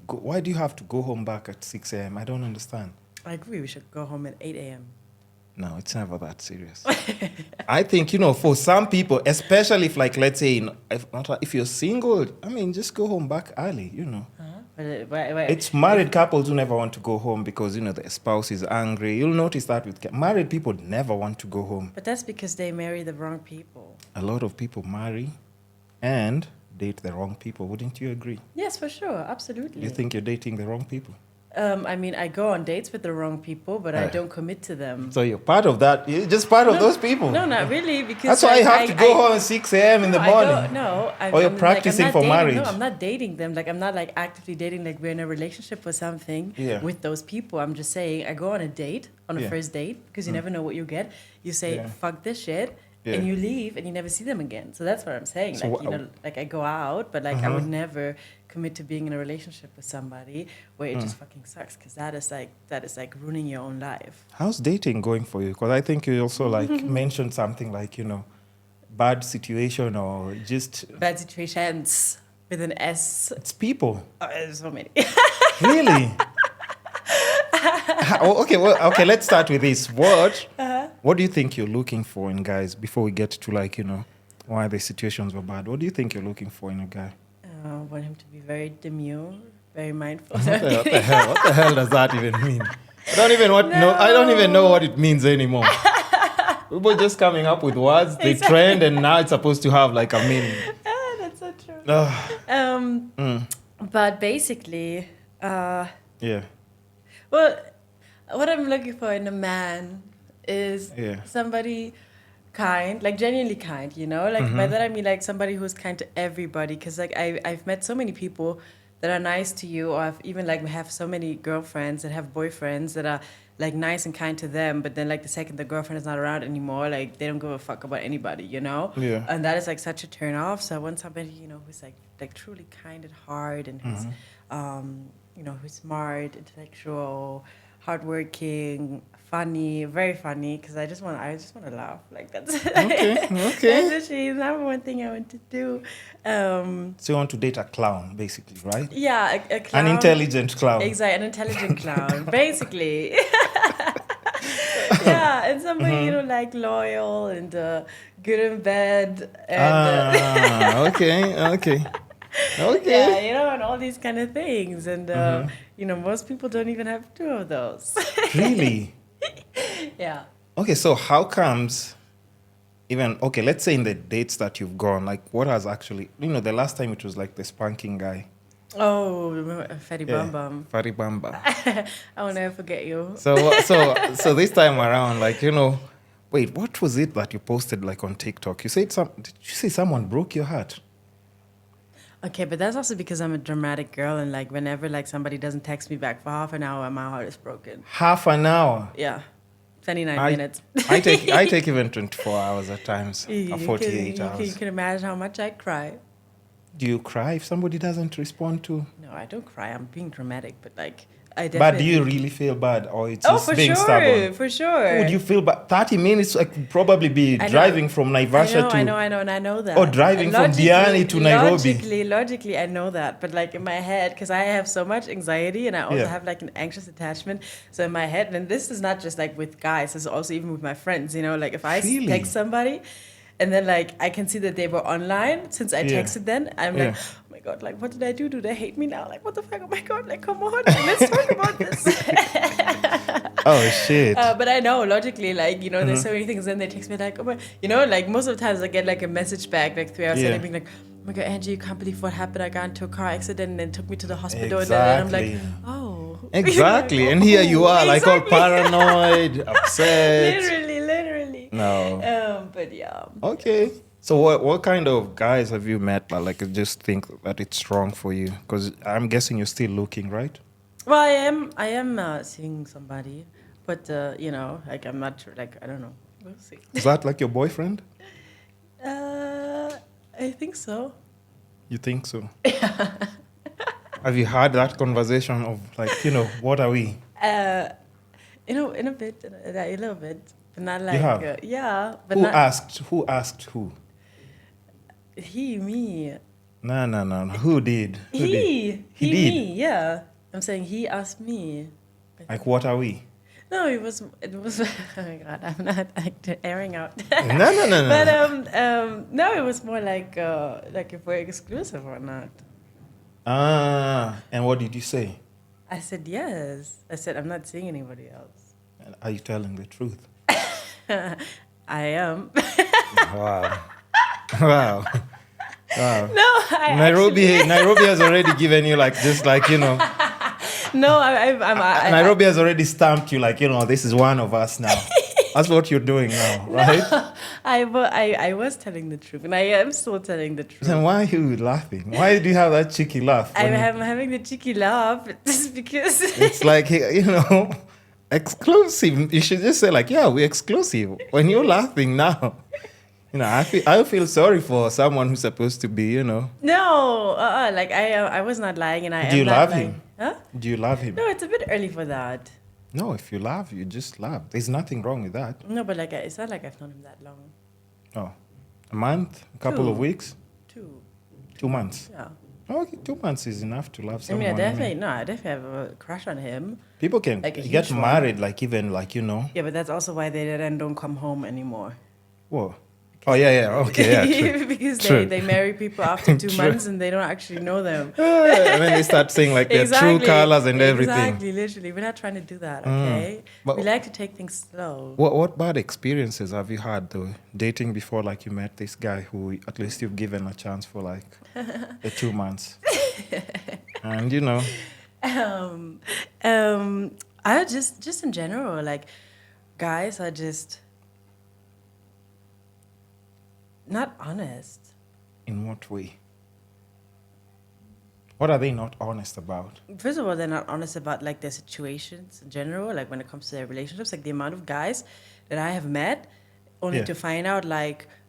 Why do you have to go home back at 6 a.m.? I don't understand. I agree. We should go home at 8 a.m. No, it's never that serious. I think, for some people, especially if, like, let's say, if you're single, I mean, just go home back early, But It's married couples who never want to go home because, the spouse is angry. You'll notice that with married people never want to go home. But that's because they marry the wrong people. A lot of people marry and date the wrong people. Wouldn't you agree? Yes, for sure. Absolutely. You think you're dating the wrong people? I mean, I go on dates with the wrong people, but I don't commit to them. So you're part of that. You're just part of those people. No, not really. Because that's why you have to go home at 6 a.m. in the morning. Or you're practicing for marriage. No, I'm not dating them. Like, I'm not like actively dating. Like, we're in a relationship or something with those people. I'm just saying, I go on a date, on a first date, because you never know what you get. You say, fuck this shit. Yeah. And you leave and you never see them again. So that's what I'm saying. So like, I go out, but like I would never commit to being in a relationship with somebody where it just fucking sucks, because that is like ruining your own life. How's dating going for you? Because I think you also like mentioned something like, bad situation or just... Bad situations with an S. It's people. Oh, there's so many. Really? Okay, let's start with this. What do you think you're looking for in guys before we get to why the situations were bad? What do you think you're looking for in a guy? I want him to be very demure, very mindful. What the hell does that even mean? I don't even know what it means anymore. People just coming up with words, they trend, and now it's supposed to have like a meaning. That's so true. But basically, well, what I'm looking for in a man is somebody kind, like genuinely kind, Like by that I mean like somebody who's kind to everybody. Because like I've met so many people that are nice to you, or I've even like have so many girlfriends that have boyfriends that are like nice and kind to them, but then like the second the girlfriend is not around anymore, like they don't give a fuck about anybody, Yeah. And that is like such a turn off. So I want somebody, who's like truly kind at heart, and who's who's smart, intellectual, hardworking, funny, very funny, because I just want to laugh. Like that's okay. That's actually the number one thing I want to do. So you want to date a clown, basically, right? Yeah, a clown. An intelligent clown. Exactly, an intelligent clown, basically. Yeah, and somebody like loyal and good in bed. And, okay. Yeah, and all these kind of things. And, most people don't even have two of those. Really? Yeah. Okay, so how comes let's say in the dates that you've gone, like what has actually, the last time it was like the spanking guy. Oh, remember Fatty Bam Bam. Fatty Bam Bam. I will never forget you. So this time around, like, wait, what was it that you posted like on TikTok? Did you say someone broke your heart? Okay, but that's also because I'm a dramatic girl, and like whenever like somebody doesn't text me back for half an hour, my heart is broken. Half an hour? Yeah. 29 minutes. I take even 24 hours at times, or 48 hours. You can imagine how much I cry. Do you cry if somebody doesn't respond to? No, I don't cry. I'm being dramatic, but like I definitely... But do you really feel bad, or it's just being stubborn? For sure. Would you feel bad? 30 minutes, I could probably be driving from Naivasha to... I know, and I know that. Or driving from Diani to Nairobi. Logically, I know that. But like in my head, because I have so much anxiety, and I also have like an anxious attachment. So in my head, and this is not just like with guys, it's also even with my friends, like if I text somebody... And then, like, I can see that they were online since I texted them. I'm like, oh my God, like, what did I do? Do they hate me now? Like, what the fuck? Oh my God, like, come on, let's talk about this. Oh, shit. But I know, logically, like, there's so many things. Then they text me, like, oh my, like, most of the times I get, like, a message back, like, 3 hours later, being like, oh my God, Angie, you can't believe what happened. I got into a car accident and then took me to the hospital. Exactly. And then I'm like, oh. Exactly. And here you are, like, all paranoid, upset. Literally. No. But yeah. Okay. So what kind of guys have you met that like just think that it's wrong for you? Because I'm guessing you're still looking, right? Well, I am seeing somebody, but like I'm not sure. Like I don't know. We'll see. Is that like your boyfriend? I think so. You think so? Yeah. Have you had that conversation of like what are we? In a bit, a little bit. But not like, you have? Yeah. But Who asked who? He, me. No. Who did? He did? me, yeah. I'm saying he asked me. Like, what are we? No, it was, oh my God, I'm not airing out. No. But, no, it was more like if we're exclusive or not. And what did you say? I said, yes. I said, I'm not seeing anybody else. Are you telling the truth? I am. Wow. No, Nairobi has already given you No, Nairobi has already stamped you this is one of us now. That's what you're doing now, right? No, I was telling the truth, and I am still telling the truth. Then why are you laughing? Why do you have that cheeky laugh? I'm having the cheeky laugh just because... It's like, exclusive. You should just say we're exclusive. When you're laughing now, I feel sorry for someone who's supposed to be, No, I was not lying, and I Do you love him? Huh? Do you love him? No, it's a bit early for that. No, if you love, you just love. There's nothing wrong with that. No, but it's not like I've known him that long. Oh, a month? A couple of weeks? 2 months? Yeah. Okay, 2 months is enough to love someone. I definitely have a crush on him. People can get married, Yeah, but that's also why they then don't come home anymore. Whoa. Oh, yeah. Okay, yeah, true. Because true. They marry people after 2 months and they don't actually know them. And then they start saying their true colors and everything. Exactly, literally. We're not trying to do that, okay? But we like to take things slow. What bad experiences have you had, though, dating before, you met this guy who at least you've given a chance for, the 2 months? And, I just in general, guys are just... not honest. In what way? What are they not honest about? First of all, they're not honest about their situations in general, when it comes to their relationships. The amount of guys that I have met, only to find out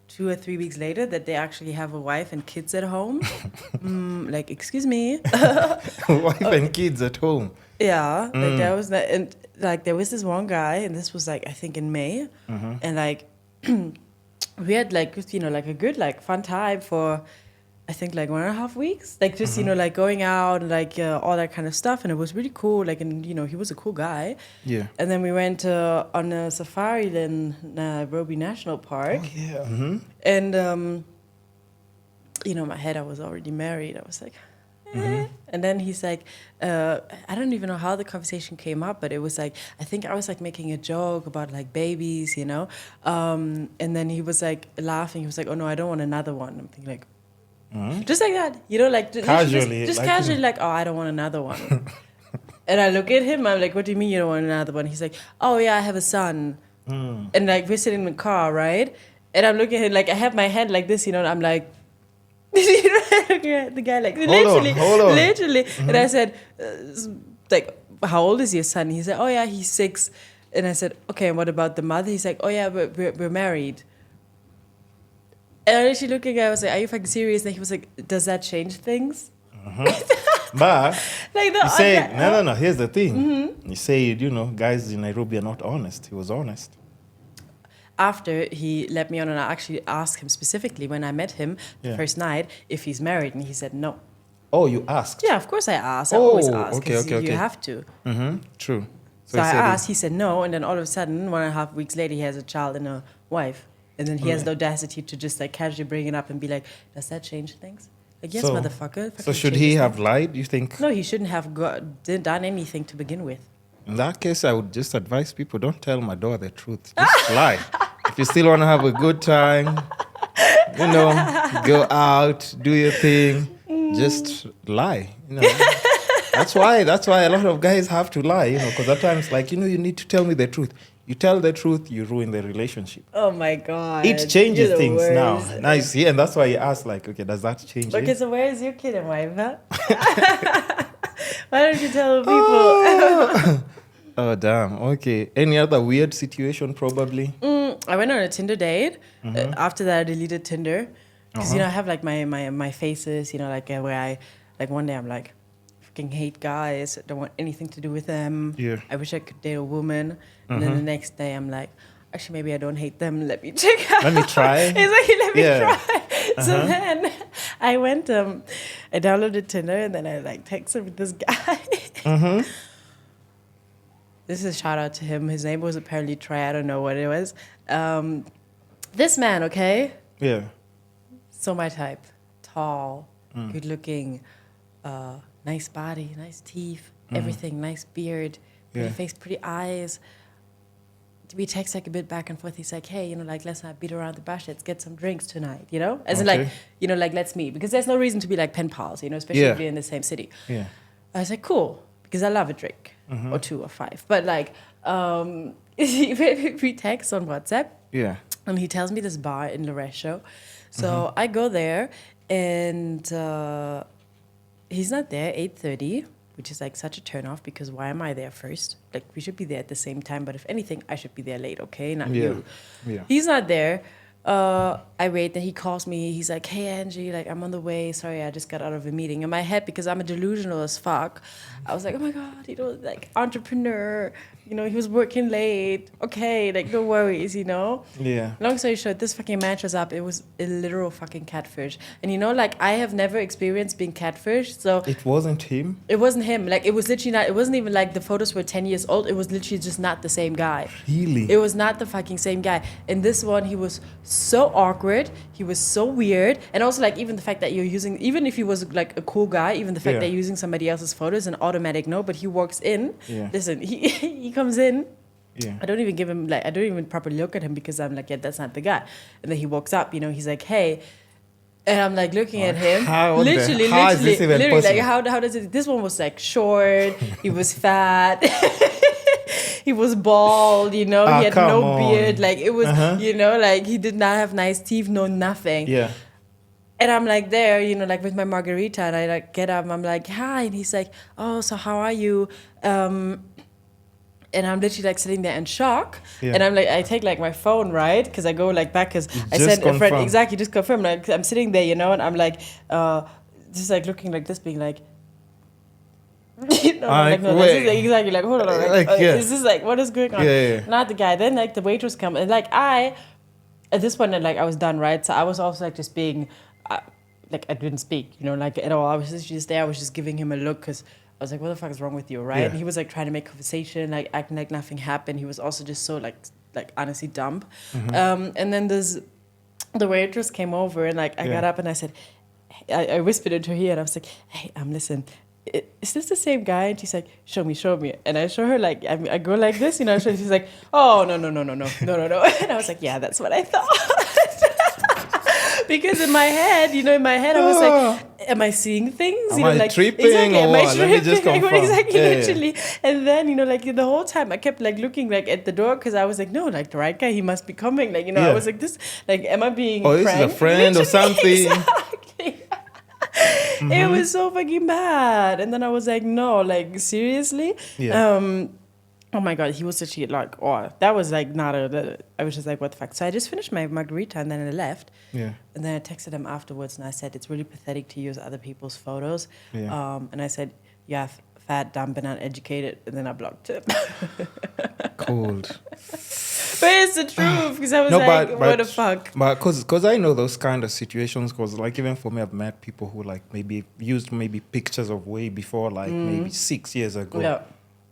2 or 3 weeks later that they actually have a wife and kids at home. Excuse me. Wife and kids at home. Yeah, there was that, and there was this one guy, and this was I think in May, and we had a good fun time for I think 1.5 weeks, just going out and all that kind of stuff, and it was really cool. And he was a cool guy. Yeah. And then we went on a safari in Nairobi National Park. Oh yeah. Mm-hmm. And in my head I was already married. I was like. Mm-hmm. And then he's like, I don't even know how the conversation came up, but it was I think I was making a joke about babies, and then he was laughing. He was like, oh no, I don't want another one. I'm thinking just like that, casually, just casually, oh, I don't want another one. And I look at him, I'm like, what do you mean you don't want another one? He's like, oh yeah, I have a son. And we're sitting in the car, right? And I'm looking at him, I have my hand like this, and I'm like, the guy literally. Mm-hmm. And I said, how old is your son? He said, oh yeah, he's 6. And I said, okay, and what about the mother? He's like, oh yeah, we're married. And I literally looking at him, I was like, are you fucking serious? And he was like, does that change things? Mm-hmm. But you say, no, here's the thing. Mm-hmm. You say, guys in Nairobi are not honest. He was honest. After he let me on, and I actually asked him specifically when I met him the first night if he's married, and he said no. Oh, you asked? Yeah, of course I asked. I always ask. Okay. You have to. Mm-hmm. True. So I asked, he said no, and then all of a sudden, 1.5 weeks later, he has a child and a wife. And then he has the audacity to just casually bring it up and be like, does that change things? Yes, motherfucker. So should he have lied, you think? No, he shouldn't have done anything to begin with. In that case, I would just advise people, don't tell Madoa the truth. Just lie. If you still want to have a good time, go out, do your thing, just lie. That's why a lot of guys have to lie, because at times, you need to tell me the truth. You tell the truth, you ruin the relationship. Oh my God. It changes things now. Now you see, and that's why you ask, okay, does that change it? Okay, so where is your kid and wife, huh? Why don't you tell people? Oh, damn. Okay. Any other weird situation, probably? I went on a Tinder date. Mm-hmm. After that, I deleted Tinder. Because, I have, my faces, where I, one day I'm like, fucking hate guys. Don't want anything to do with them. Yeah. I wish I could date a woman. And then the next day I'm like, actually, maybe I don't hate them. Let me check out. Let me try. It's let me try. So then I went, I downloaded Tinder and then I like texted with this guy. Mm-hmm. This is a shout out to him. His name was apparently Trey. I don't know what it was. This man, okay? Yeah. So my type. Tall, good looking, nice body, nice teeth, everything, nice beard, pretty face, pretty eyes. We text like a bit back and forth. He's like, hey, like, let's not beat around the bush. Let's get some drinks tonight, As in like, like, let's meet. Because there's no reason to be like pen pals, especially if we're in the same city. Yeah. I was like, cool, because I love a drink or 2 or 5. But like, we text on WhatsApp. Yeah. And he tells me this bar in Loresho. So I go there and he's not there, 8:30. Which is like such a turn-off because why am I there first? Like, we should be there at the same time, but if anything, I should be there late, okay? Not you. Yeah. He's not there. I wait, then he calls me. He's like, hey, Angie, like, I'm on the way. Sorry, I just got out of a meeting. In my head, because I'm a delusional as fuck, I was like, oh my God, like, entrepreneur. He was working late. Okay, like, no worries, Yeah. Long story short, this fucking man shows up. It was a literal fucking catfish. And like, I have never experienced being catfished, so... It wasn't him? It wasn't him. Like, it was literally not... It wasn't even like the photos were 10 years old. It was literally just not the same guy. Really? It was not the fucking same guy. And this one, he was so awkward. He was so weird. And also, like, even the fact that you're using... Even if he was, like, a cool guy, even the fact that you're using somebody else's photos, an automatic no, but he walks in. Yeah. Listen, he comes in. Yeah. I don't even give him, like, I don't even properly look at him because I'm like, yeah, that's not the guy. And then he walks up, he's like, hey. And I'm like looking at him. How is this even possible? Like, how does it, this one was like short, he was fat. He was bald, he had no beard. Like, it was, like, he did not have nice teeth, no nothing. Yeah. And I'm like there, like with my margarita, and I like get up and I'm like, hi. And he's like, oh, so how are you? And I'm literally like sitting there in shock. Yeah. And I'm like, I take like my phone, right? Because I go like back because I sent a friend, exactly, just confirm. Like, I'm sitting there, and I'm like, just like looking like this, being like, like, no, this is like, exactly, like, hold on, like, is this like, what is going on? Yeah. Not the guy. Then like the waitress come, and like at this point, like I was done, right? So I was also like just being, like I didn't speak, like at all. I was just there. I was just giving him a look because I was like, what the fuck is wrong with you, right? Yeah. And he was like trying to make conversation, like acting like nothing happened. He was also just so like honestly dumb. Mm-hmm. And then the waitress came over and like I got up and I said, I whispered into her ear and I was like, hey, listen, is this the same guy? And she's like, show me. And I show her like, I go like this, so she's like, oh, no. And I was like, yeah, that's what I thought. Because in my head, I was like, am I seeing things? Am I like tripping exactly, or what? Let me just tripping? confirm. Exactly, literally. And then, like the whole time I kept like looking like at the door because I was like, no, like the right guy, he must be coming. Like, I was like, this, like, am I being pranked? This is a friend or something. Exactly. Mm-hmm. It was so fucking bad. And then I was like, no, like seriously? Yeah. Oh my God, he was actually like, oh, that was like not I was just like, what the fuck? So I just finished my margarita and then I left. Yeah. And then I texted him afterwards and I said, it's really pathetic to use other people's photos. Yeah. And I said, yeah, fat, dumb, and uneducated. And then I blocked him. Cold. But it's the truth because I was what the fuck? But because I know those kind of situations because like even for me, I've met people who like maybe used pictures of way before like maybe 6 years ago. Yeah.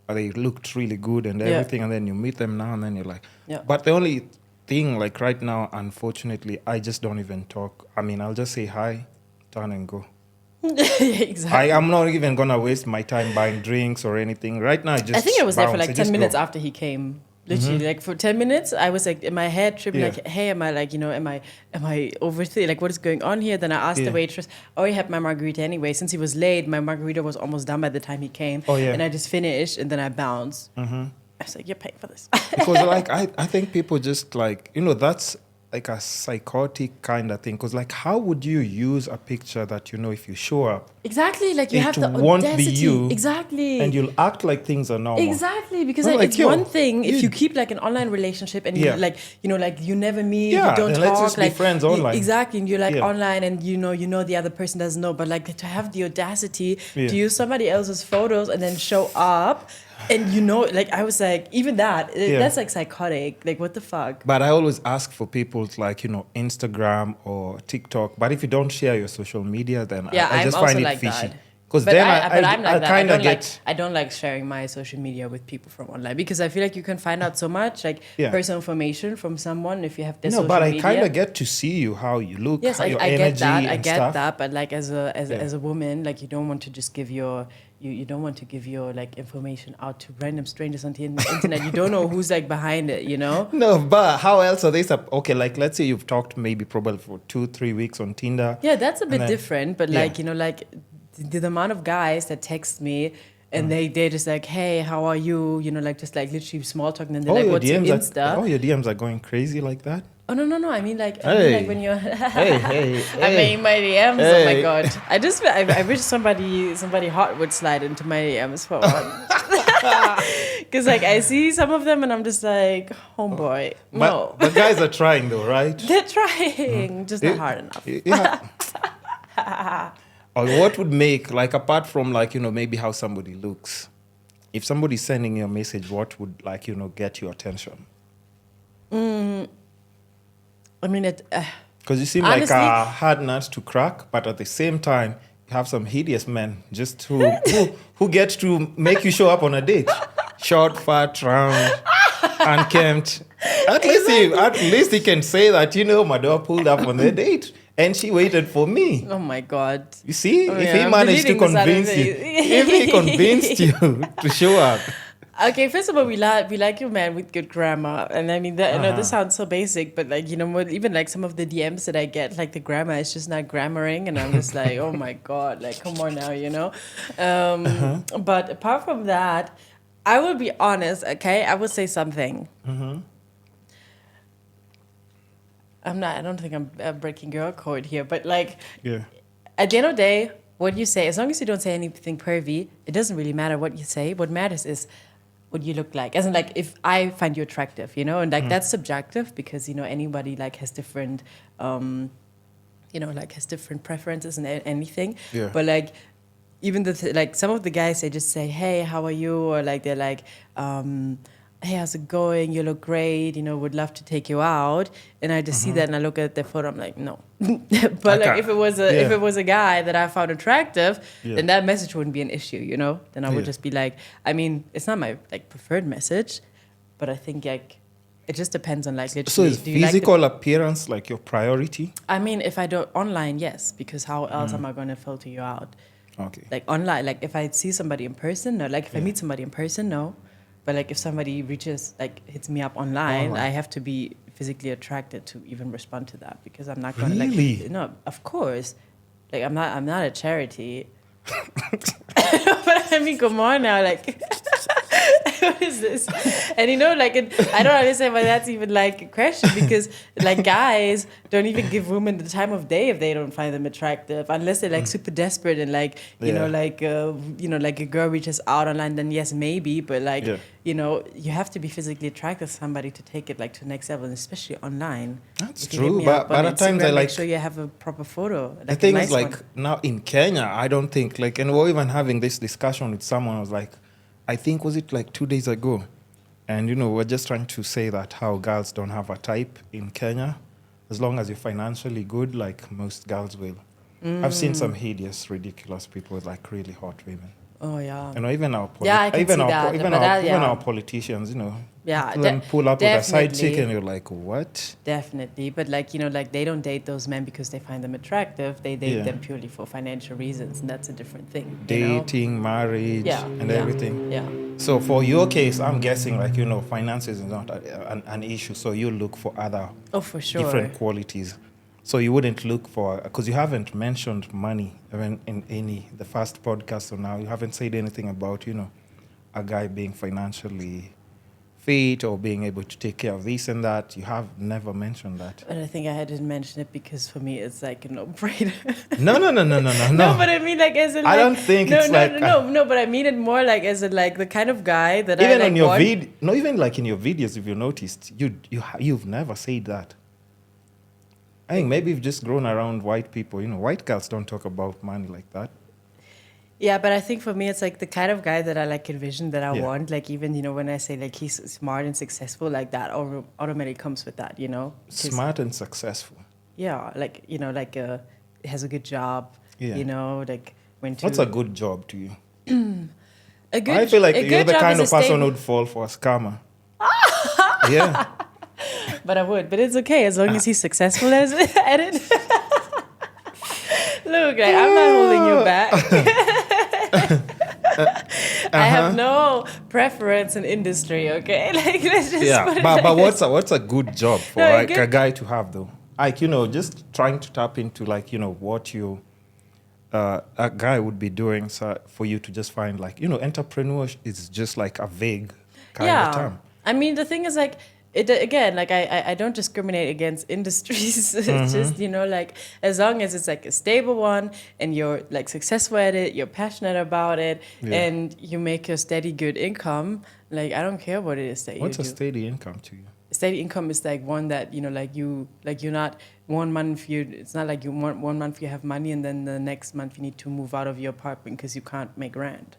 They looked really good and everything, and then you meet them now, and then you're like, But the only thing, like right now, unfortunately, I just don't even talk. I mean, I'll just say hi, turn and go. Exactly. I'm not even gonna waste my time buying drinks or anything. Right now, I think I was there for like 10 minutes after he came. Literally, like for 10 minutes, I was like in my head tripping, like, hey, am I like, am I overthinking? Like, what is going on here? Then I asked the waitress, I already had my margarita anyway. Since he was late, my margarita was almost done by the time he came. Oh, yeah. And I just finished and then I bounced. Mm-hmm. I was like, you're paying for this. Because like, I think people just like, that's like a psychotic kind of thing. Because like, how would you use a picture that, if you show up? Exactly, like you have the audacity. It won't be you. Exactly. And you'll act like things are normal. Exactly, because like, it's one thing if you keep like an online relationship and you like, like you never meet, you don't talk. Let's just like be friends online. Exactly, and you're like online and you know the other person doesn't know. But like to have the audacity to use somebody else's photos and then show up And you know, like I was like, even that's like psychotic. Like what the fuck? But I always ask for people's like, you know, Instagram or TikTok. But if you don't share your social media, then I just find it like fishy. That. Because then I'm like that. kind of get... I don't like sharing my social media with people from online because I feel like you can find out so much, like personal information from someone if you have their social media. No, but I kind of get to see you, how you look, yes, your I energy get that. I get stuff. that. But like as a woman, like you don't want to just give your you don't want to give your like information out to random strangers on the internet. You don't know who's like behind it, you know? No, but how else are they? Okay, like let's say you've talked probably for 2-3 weeks on Tinder. Yeah, that's a bit different. But like, you know, like the amount of guys that text me and they're just like, hey, how are you? You know, like just like literally small talking and they're like, what's your Insta? Your DMs are going crazy like that? Oh, no. I mean like when you're... hey. I mean, my DMs, oh my God. I wish somebody hot would slide into my DMs for one. Because like I see some of them and I'm just like, homeboy, no. But guys are trying though, right? They're trying, just not hard enough. Yeah. Or what would make, like apart from like, you know, maybe how somebody looks, if somebody's sending you a message, what would like, you know, get your attention? I mean, because you seem honestly, like a hard nut to crack, but at the same time, you have some hideous men just who get to make you show up on a date. Short, fat, round, unkempt. At least he can say that, you know, Madoa pulled up on their date. And she waited for me. Oh my God! You see, if he managed to convince you, if he convinced you to show up. Okay, first of all, we like you, man, with good grammar, and I mean, I know this sounds so basic, but like you know, even like some of the DMs that I get, like the grammar is just not grammaring, and I'm just like, oh my God, like come on now, you know. But apart from that, I will be honest. Okay, I will say something. I don't think I'm breaking your code here, but like, at the end of the day, what you say, as long as you don't say anything pervy, it doesn't really matter what you say. What matters is what you look like. As in, like, if I find you attractive, you know, and like that's subjective because, you know, anybody like has different, you know, like has different preferences and anything. Yeah. But like, even like some of the guys, they just say, hey, how are you? Or like, they're like, hey, how's it going? You look great. You know, would love to take you out. And I just see that and I look at the photo. I'm like, no. But like, if it was a guy that I found attractive, then that message wouldn't be an issue. You know, then I would just be like, I mean, it's not my like preferred message, but I think like it just depends on like literally. So is physical appearance like your priority? I mean, if I don't online, yes, because how else am I going to filter you out? Okay. Like online, like if I see somebody in person, no. Like if I meet somebody in person, no. But like if somebody hits me up online, I have to be physically attracted to even respond to that because I'm not going to like. No, of course. Like I'm not a charity. But I mean, come on now, like. What is this? And you know, like, I don't understand why that's even like a question because, like, guys don't even give women the time of day if they don't find them attractive, unless they're like super desperate and like, you know, like a girl reaches out online. Then yes, maybe, but like, you know, you have to be physically attracted to somebody to take it like to the next level, and especially online. That's true, but at times I like make sure you have a proper photo. Like the thing is, like now in Kenya, I don't think like, and we're even having this discussion with someone. I was like, I think, was it like 2 days ago? And, you know, we're just trying to say that how girls don't have a type in Kenya. As long as you're financially good, like most girls will. I've seen some hideous, ridiculous people with like really hot women. Oh, yeah. You know, even our politicians, you know. Yeah, then pull up with a side chick and you're like, what? Definitely. But like, you know, like they don't date those men because they find them attractive. They date them purely for financial reasons, and that's a different thing. Dating, marriage, and everything. Yeah. So for your case, I'm guessing like, you know, finances is not an issue. So you look for other for sure. different qualities. So you wouldn't look for, because you haven't mentioned money even in the first podcast, so now you haven't said anything about, you know, a guy being financially fit or being able to take care of this and that. You have never mentioned that. And I think I didn't mention it because for me it's like a no-brainer. No. No, but I mean like as in like, I don't think it's like... No, but I mean it more like as in like the kind of guy that even I like on your even like in your videos, if you noticed, you've never said that. I think maybe you've just grown around white people. You know, white girls don't talk about money like that. Yeah, but I think for me, it's like the kind of guy that I like envision that I want. Like even, when I say like he's smart and successful, like that automatically comes with that, Smart and successful. Yeah, like, has a good job, like went to... What's a good job to you? I feel like you're the kind of person who'd fall for a scammer. Yeah. But I would. But it's okay as long as he's successful at it. Look, I'm not holding you back. I have no preference in industry, okay? Like, let's just put it but what's a good job for a guy to have, though? Like, just trying to tap into, like, what you... a guy would be doing for you to just find, like, entrepreneur is just like a vague kind of term. I mean, the thing is, like, again, like, I don't discriminate against industries. It's just, like, as long as it's like a stable one and you're like successful at it, you're passionate about it, and you make a steady, good income, like, I don't care what it is that you do. What's a steady income to you? Steady income is like one that, you're not 1 month, it's not like you want 1 month you have money and then the next month you need to move out of your apartment because you can't make rent.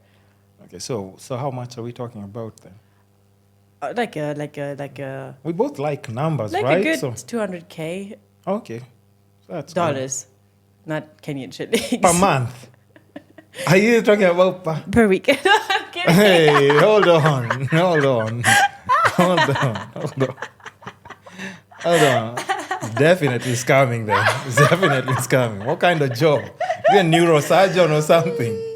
Okay, so how much are we talking about then? Like a... We both like numbers, like right? Like a good $200K. Okay. So that's dollars, good. Not Kenyan shillings. Per month? Are you talking about per week? I'm kidding. Hey, hold on. Definitely scamming then. It's definitely scamming. What kind of job? Is it a neurosurgeon or something?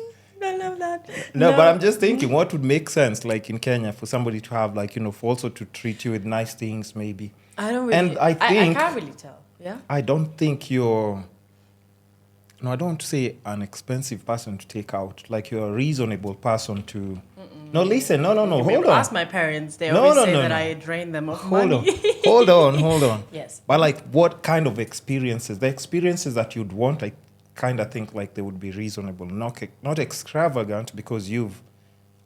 No, but I'm just thinking, what would make sense, like in Kenya, for somebody to have, like, for also to treat you with nice things, maybe. I don't really. And I think I can't really tell. Yeah. I don't think you're. No, I don't want to say an expensive person to take out. Like, you're a reasonable person to. Mm-mm. No, listen, no. Hold on. Ask my parents. They always say that I drain them of money. Hold on. Yes. But like, what kind of experiences? The experiences that you'd want, I kind of think like they would be reasonable, not extravagant, because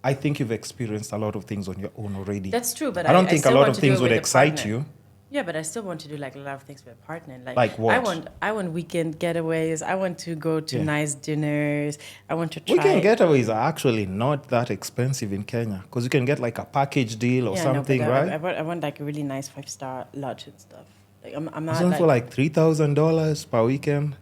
I think you've experienced a lot of things on your own already. That's true, but I don't think a lot of things would excite you. Yeah, but I still want to do like a lot of things with a partner. Like what? I want weekend getaways. I want to go to nice dinners. I want to try. Weekend getaways are actually not that expensive in Kenya because you can get like a package deal or something, right? I want like a really nice 5-star lodge and stuff. Like I'm not. Isn't for like $3,000 per weekend?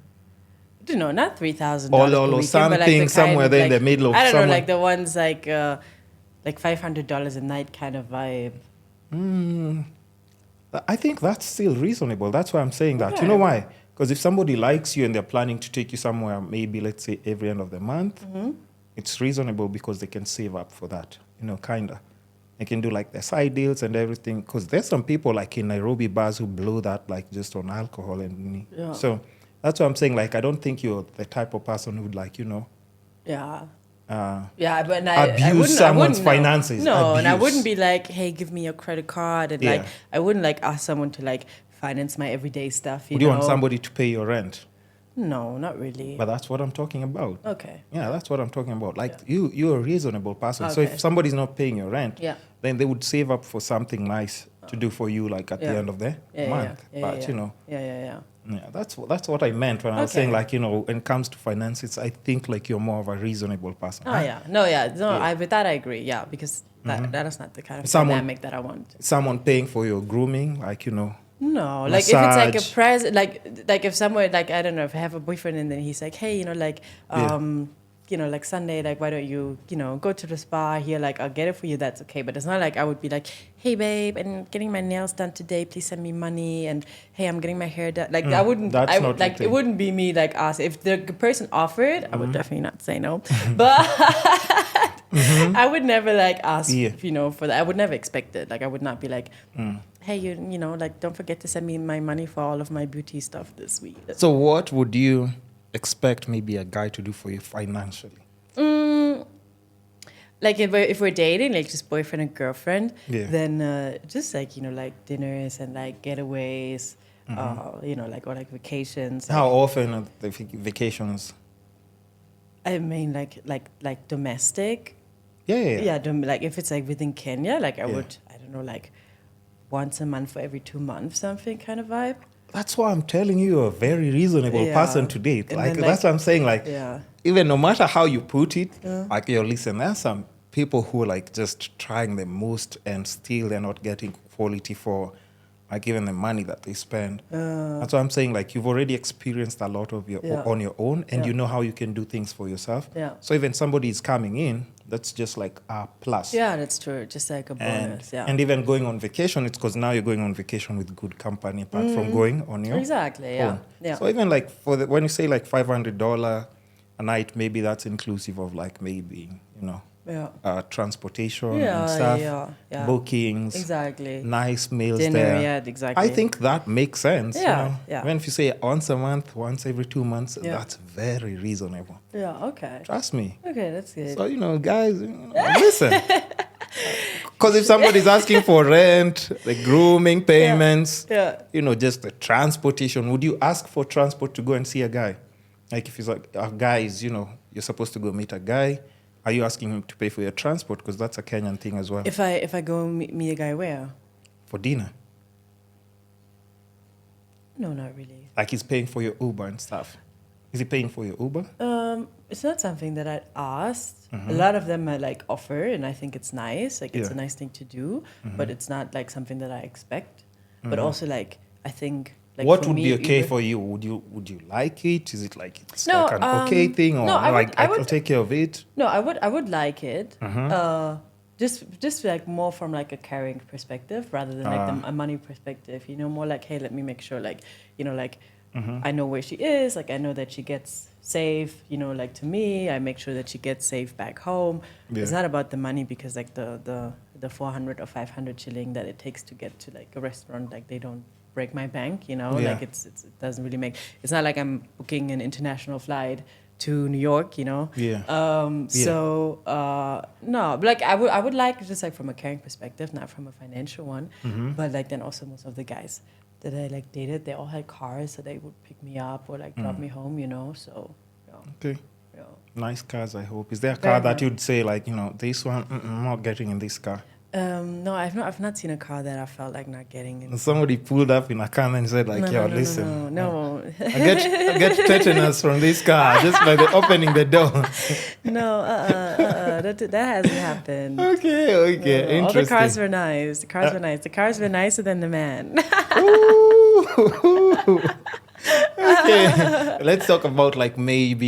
No, not $3,000 or something, like somewhere there in the middle of. I don't know, like the ones like $500 a night kind of vibe. I think that's still reasonable. That's why I'm saying that. Okay. You know why? Because if somebody likes you and they're planning to take you somewhere, maybe let's say every end of the month, it's reasonable because they can save up for that. Kind of. They can do like their side deals and everything. Because there's some people like in Nairobi bars who blow that like just on alcohol and so. That's what I'm saying. Like, I don't think you're the type of person who'd like, but abuse someone's finances. No, and I wouldn't be like, hey, give me your credit card. And like, I wouldn't like ask someone to like finance my everyday stuff. Would you want somebody to pay your rent? No, not really. But that's what I'm talking about. Okay. Yeah, that's what I'm talking about. Like, you're a reasonable person. Okay. So if somebody's not paying your rent, then they would save up for something nice to do for you, like at the end of the month. Yeah, that's what I meant when I was saying, like, when it comes to finances, I think like you're more of a reasonable person. With that I agree. Yeah, because that is not the kind of dynamic that I want. Someone paying for your grooming, like, No, massage. Like if it's like a present, like if somewhere, like, I don't know, if I have a boyfriend and then he's like, hey, like Sunday, like, why don't you, go to the spa here, like, I'll get it for you, that's okay. But it's not like I would be like, hey, babe, I'm getting my nails done today, please send me money, and hey, I'm getting my hair done. Like, I wouldn't, it wouldn't be me, like, ask. If the person offered, I would definitely not say no. But I would never, like, ask, for that. I would never expect it. Like, I would not be like, hey, like, don't forget to send me my money for all of my beauty stuff this week. So what would you expect maybe a guy to do for you financially? Like if we're dating, like just boyfriend and girlfriend, then just like, like dinners and like getaways, like, or like vacations. How often are the vacations? I mean, like domestic. Yeah. Like if it's like within Kenya, like I would, I don't know, like once a month for every 2 months, something kind of vibe. that's why I'm telling you, you're a very reasonable person to date. Like, that's what I'm saying. Like, even no matter how you put it, like, yo, listen, there's some people who are like just trying the most and still they're not getting quality for like even the money that they spend. That's what I'm saying. Like, you've already experienced a lot of on your own, and you know how you can do things for yourself. So even somebody is coming in, that's just like a plus. Yeah, that's true. Just like a bonus. And even going on vacation, it's because now you're going on vacation with good company, apart from going on your own. So even like when you say like $500 a night, maybe that's inclusive of like maybe, you know, transportation and stuff, bookings, nice meals dinner, there. Exactly. I think that makes sense. You know? Even if you say once a month, once every 2 months, that's very reasonable. Okay. Trust me. Okay, that's good. So, you know, guys, listen. Because if somebody's asking for rent, the grooming payments, you know, just the transportation, would you ask for transport to go and see a guy? Like, if it's like a guy is, you know, you're supposed to go meet a guy, are you asking him to pay for your transport? Because that's a Kenyan thing as well. If I go meet a guy where? For dinner. No, not really. Like, he's paying for your Uber and stuff. Is he paying for your Uber? It's not something that I asked. A lot of them I like offer, and I think it's nice. Like, it's a nice thing to do, but it's not like something that I expect. But also, like, I think. Like, what would be okay for you? Would you like it? Is it like it's like an okay thing, or I'll take care of it? No, I would like it. Just like more from like a caring perspective rather than like a money perspective. You know, more like, hey, let me make sure, like, you know, like I know where she is. Like, I know that she gets safe. You know, like, to me, I make sure that she gets safe back home. It's not about the money, because like the 400 or 500 shilling that it takes to get to like a restaurant, like, they don't break my bank, you know, like it doesn't really make, it's not like I'm booking an international flight to New York, you know. No, but like I would like, just like from a caring perspective, not from a financial one, but like then also most of the guys that I like dated, they all had cars, so they would pick me up or like drop me home, you know. So nice cars, I hope. Is there a car that you'd say like, you know, this one, I'm not getting in this car? No, I've not seen a car that I felt like not getting in. Somebody pulled up in a car and said like, listen. No. I get tetanus from this car just by opening the door. That hasn't happened. Okay, interesting. All the cars were nice. The cars were nicer than the man. Okay, let's talk about like maybe